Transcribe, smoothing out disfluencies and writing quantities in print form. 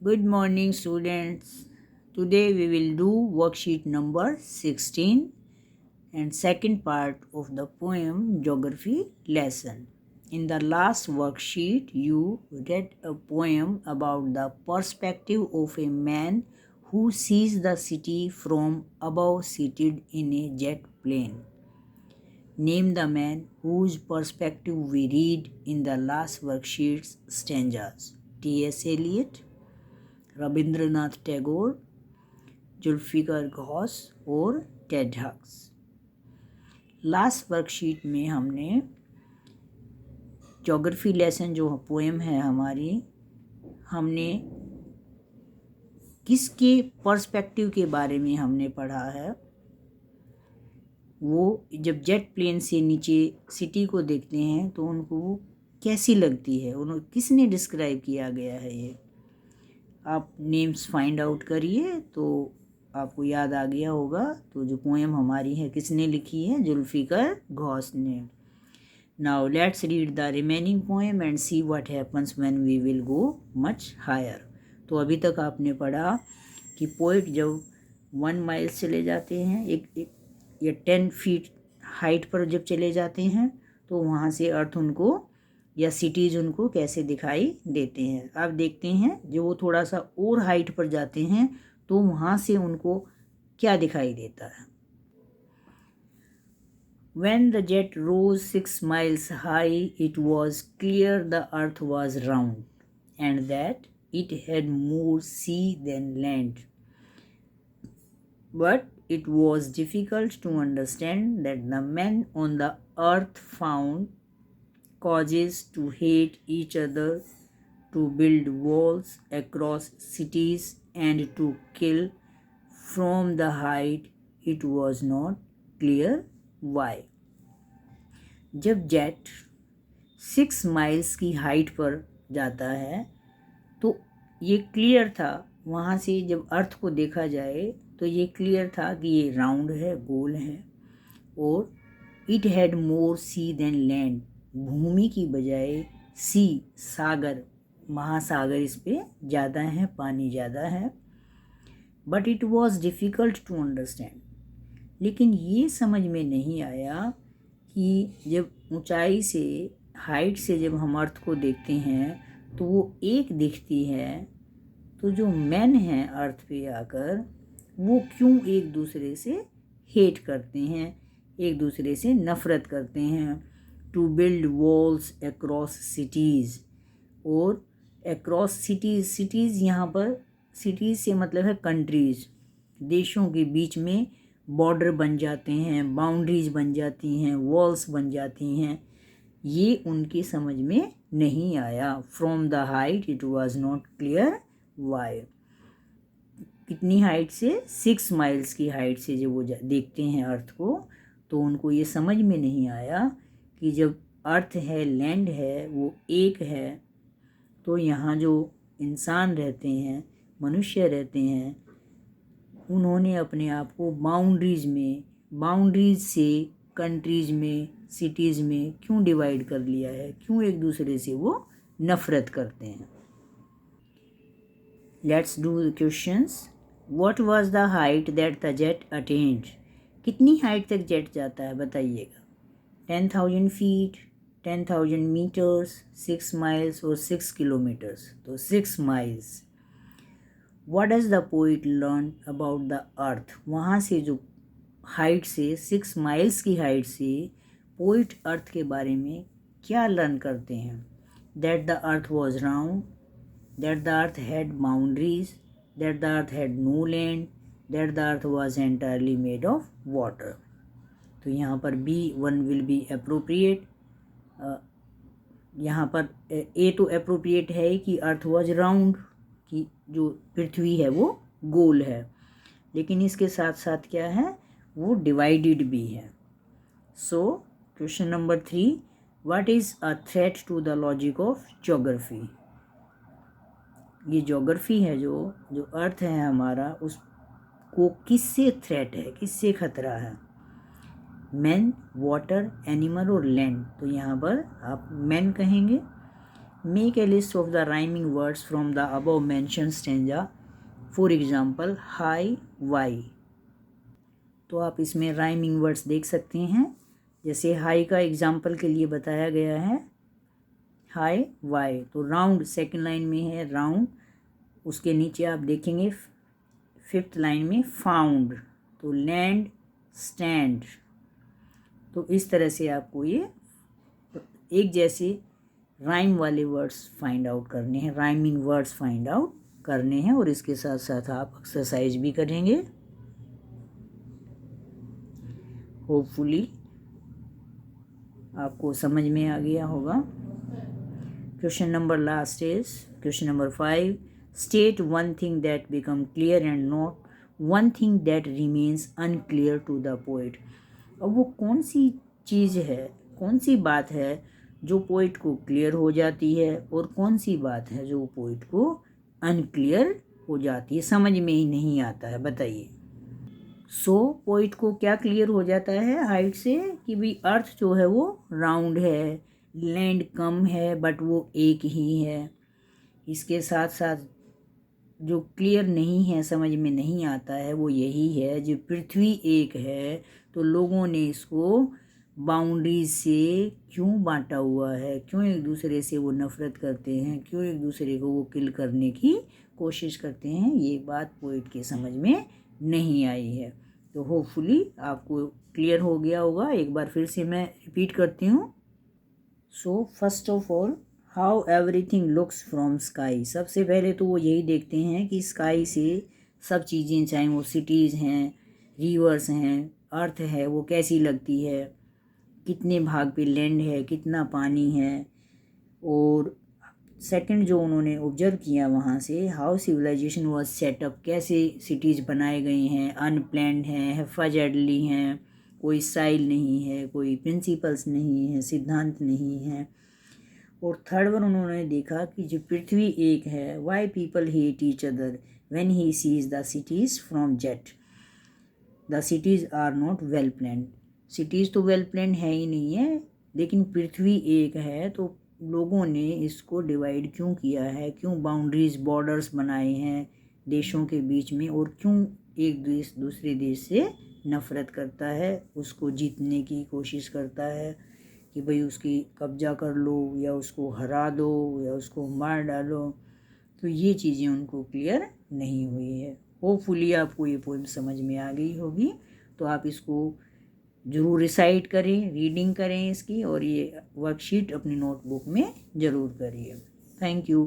Good morning, students. Today we will do worksheet number 16 and second part of the poem Geography lesson. In the last worksheet, you read a poem about the perspective of a man who sees the city from above seated in a jet plane. Name the man whose perspective we read in the last worksheet's stanzas. T.S. Eliot, Rabindranath Tagore, Zulfikar Ghosh और Ted हक्स। Last worksheet में हमने geography lesson जो poem है हमारी, हमने किसके perspective के बारे में हमने पढ़ा है। वो जब जेट प्लेन से नीचे सिटी को देखते हैं तो उनको कैसी लगती है, उन्हें किसने डिस्क्राइब किया गया है। ये आप नेम्स फाइंड आउट करिए तो आपको याद आ गया होगा। तो जो पोएम हमारी है किसने लिखी है, जुल्फिकार घोष ने। Now let's read the remaining poem and see what happens when we will go much higher. तो अभी तक आपने पढ़ा कि पोइट जब 1 माइल चले जाते हैं, एक या 10 फीट हाइट पर जब चले जाते हैं तो वहाँ से अर्थ उनको या सिटीज़ उनको कैसे दिखाई देते हैं। आप देखते हैं जब वो थोड़ा सा और हाइट पर जाते हैं तो वहाँ से उनको क्या दिखाई देता है। When the jet rose 6 miles high, it was clear the earth was round and that it had more sea than land. But it was difficult to understand that the men on the earth found causes to hate each other, to build walls across cities, and to kill from the height. It was not clear why. जब jet 6 miles की height पर जाता है तो ये clear था, वहाँ से जब अर्थ को देखा जाए तो ये क्लियर था कि ये राउंड है, गोल है। और it had more sea than land, भूमि की बजाय सी सागर, महासागर इस पे ज़्यादा है, पानी ज़्यादा है। But it was difficult to understand, लेकिन ये समझ में नहीं आया कि जब ऊंचाई से, हाइट से जब हम अर्थ को देखते हैं तो वो एक दिखती है, तो जो मैन हैं अर्थ पे आकर वो क्यों एक दूसरे से हेट करते हैं, एक दूसरे से नफ़रत करते हैं। To build walls across cities, और अक्रॉस सिटीज़, सिटीज़ यहाँ पर सिटीज़ से मतलब है कंट्रीज़, देशों के बीच में बॉर्डर बन जाते हैं, बाउंड्रीज बन जाती हैं, वॉल्स बन जाती हैं। ये उनकी समझ में नहीं आया। From the height it was not clear why. कितनी हाइट से, 6 माइल्स की हाइट से जब वो देखते हैं अर्थ को तो उनको ये समझ में नहीं आया कि जब अर्थ है, लैंड है, वो एक है, तो यहाँ जो इंसान रहते हैं, मनुष्य रहते हैं, उन्होंने अपने आप को बाउंड्रीज में, बाउंड्रीज से कंट्रीज में, सिटीज़ में क्यों डिवाइड कर लिया है, क्यों एक दूसरे से वो नफ़रत करते हैं। Let's do the questions. What was the height that the jet attend, कितनी हाइट तक जेट जाता है बताइएगा। 10,000 फीट, 10,000 मीटर्स, 6 माइल्स और 6 किलोमीटर्स, तो 6 miles. What does the poet learn about the earth, वहाँ से जो हाइट से, 6 माइल्स की हाइट से पोइट अर्थ के बारे में क्या लर्न करते हैं। That the earth was round, that the earth had boundaries, that the earth had no land, that the earth was entirely made of water. तो यहाँ पर B1 विल बी अप्रोप्रिएट। यहाँ पर A तो अप्रोप्रिएट है कि अर्थ वॉज राउंड, कि जो पृथ्वी है वो गोल है, लेकिन इसके साथ साथ क्या है, वो डिवाइडेड भी है। So question number 3, what is a threat to the logic of geography. ये ज्योग्राफी है, जो अर्थ है हमारा, उसको किससे थ्रेट है, किससे खतरा है। मैन, वाटर, एनिमल और लैंड। तो यहाँ पर आप मैन कहेंगे, Make a list of the rhyming words from the above mentioned stanza. For example, high, why. तो आप इसमें राइमिंग वर्ड्स देख सकते हैं। जैसे हाई का एग्जाम्पल के लिए बताया गया है, हाई वाई। तो राउंड सेकंड लाइन में है राउंड, उसके नीचे आप देखेंगे फिफ्थ लाइन में फाउंड। तो लैंड, स्टैंड। तो इस तरह से आपको ये एक जैसे राइम वाले वर्ड्स फाइंड आउट करने हैं, राइमिंग वर्ड्स फाइंड आउट करने हैं, और इसके साथ साथ आप एक्सरसाइज भी करेंगे। होपफुली आपको समझ में आ गया होगा। Question number last is question number 5. State one thing that become clear and not one thing that remains unclear to the poet. अब वो कौन सी चीज़ है, कौन सी बात है जो पोइट को क्लियर हो जाती है, और कौन सी बात है जो पोइट को अनक्लियर हो जाती है, समझ में ही नहीं आता है, बताइए। पोइट को क्या क्लियर हो जाता है हाइट से कि भाई अर्थ जो है वो राउंड है, लैंड कम है बट वो एक ही है। इसके साथ साथ जो क्लियर नहीं है, समझ में नहीं आता है, वो यही है जो पृथ्वी एक है तो लोगों ने इसको बाउंड्रीज से क्यों बांटा हुआ है, क्यों एक दूसरे से वो नफ़रत करते हैं, क्यों एक दूसरे को वो किल करने की कोशिश करते हैं, ये बात पोइट के समझ में नहीं आई है। तो होपफुली आपको क्लियर हो गया होगा। एक बार फिर से मैं रिपीट करती हूँ। First of all, how everything looks from sky. सबसे पहले तो वो यही देखते हैं कि स्काई से सब चीज़ें, चाहे वो सिटीज़ हैं, रिवर्स हैं, अर्थ है, वो कैसी लगती है, कितने भाग पे लैंड है, कितना पानी है। और सेकंड जो उन्होंने ऑब्जर्व किया वहाँ से, हाउ सिविलाइजेशन वाज सेटअप, कैसे सिटीज़ बनाए गए हैं, अनप्लैन्ड हैं, हेफाजेडली हैं, कोई स्टाइल नहीं है, कोई प्रिंसिपल्स नहीं है, सिद्धांत नहीं है। और थर्ड वन उन्होंने देखा कि जो पृथ्वी एक है, why people hate each other when he sees the cities from jet, the cities are not well planned. Cities तो वेल प्लान्ड है ही नहीं है, लेकिन पृथ्वी एक है तो लोगों ने इसको डिवाइड क्यों किया है, क्यों बाउंड्रीज, बॉर्डर्स बनाए हैं देशों के बीच में, और क्यों एक देश दूसरे देश से नफ़रत करता है, उसको जीतने की कोशिश करता है कि भाई उसकी कब्जा कर लो या उसको हरा दो या उसको मार डालो। तो ये चीज़ें उनको क्लियर नहीं हुई है। होपफुली आपको ये पोइम समझ में आ गई होगी। तो आप इसको ज़रूर रिसाइट करें, रीडिंग करें इसकी, और ये वर्कशीट अपनी नोटबुक में ज़रूर करिए। Thank you.